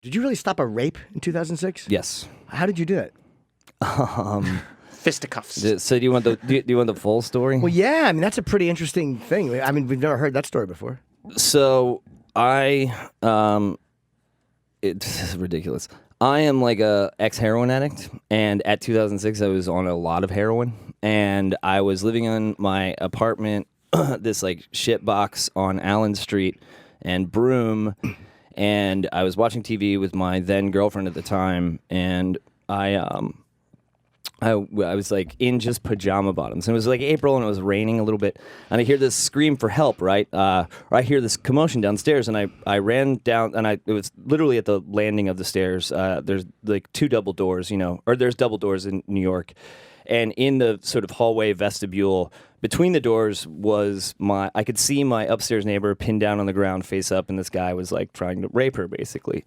Did you really stop a rape in 2006? Yes. How did you do it? Fisticuffs. So do you want the full story? Well, yeah. I mean, that's a pretty interesting thing. I mean, we've never heard that story before. So it's ridiculous. I am like a ex-heroin addict, and at 2006, I was on a lot of heroin, and I was living in my apartment, this like shit box on Allen Street and Broome, and I was watching TV with my then girlfriend at the time, and I was like in just pajama bottoms. And it was like April and it was raining a little bit. And I hear this scream for help, right? Or I hear this commotion downstairs, and I ran down, and it was literally at the landing of the stairs. There's like two double doors, or there's double doors in New York. And in the sort of hallway vestibule between the doors was I could see my upstairs neighbor pinned down on the ground face up, and this guy was like trying to rape her basically.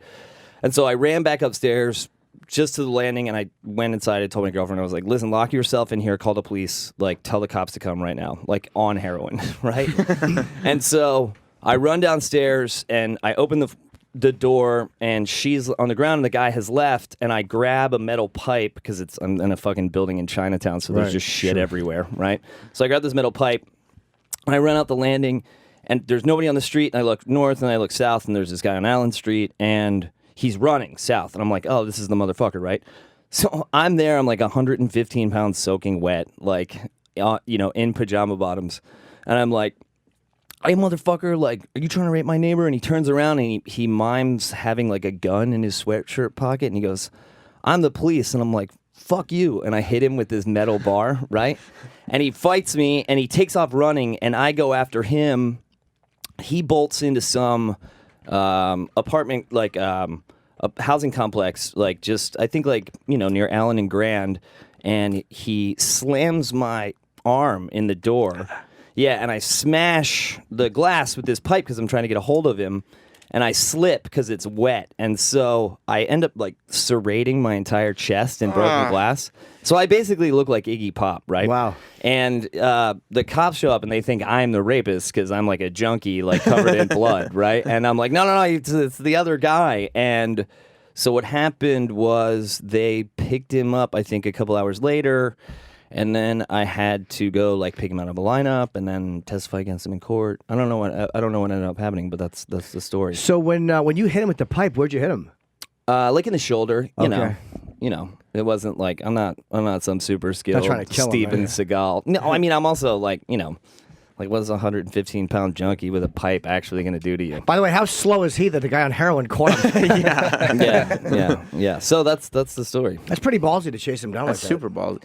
And so I ran back upstairs just to the landing, and I went inside. I told my girlfriend, I was like, listen, lock yourself in here, call the police, like tell the cops to come right now, like on heroin, right? And so I run downstairs and I open the door, and she's on the ground and the guy has left, and I grab a metal pipe because I'm in a fucking building in Chinatown, so there's just shit everywhere, right? So I grab this metal pipe and I run out the landing, and there's nobody on the street, and I look north and I look south, and there's this guy on Allen Street, and he's running south, and I'm like, oh, this is the motherfucker, right? So I'm there, I'm like 115 pounds soaking wet, like, in pajama bottoms, and I'm like, hey, motherfucker, like, are you trying to rape my neighbor? And he turns around, and he mimes having, like, a gun in his sweatshirt pocket, and he goes, I'm the police, and I'm like, fuck you, and I hit him with this metal bar, right? And he fights me, and he takes off running, and I go after him. He bolts into some apartment, like a housing complex, like just I think like near Allen and Grand, and he slams my arm in the door. Yeah, and I smash the glass with this pipe because I'm trying to get a hold of him, and I slip because it's wet, and so I end up like serrating my entire chest in broken glass. So I basically look like Iggy Pop, right? Wow. And the cops show up, and they think I'm the rapist because I'm like a junkie, like covered in blood, right? And I'm like, no, it's the other guy. And so what happened was they picked him up, I think, a couple hours later, and then I had to go like pick him out of a lineup and then testify against him in court. I don't know what ended up happening, but that's the story. So when you hit him with the pipe, where'd you hit him? Like in the shoulder, you Okay. know. It wasn't like I'm not some super skilled Not trying to kill him, Steven right? Seagal. No, I mean I'm also like like what is a 115-pound junkie with a pipe actually going to do to you? By the way, how slow is he that the guy on heroin caught him? Yeah. So that's the story. That's pretty ballsy to chase him down That's like that. super ballsy.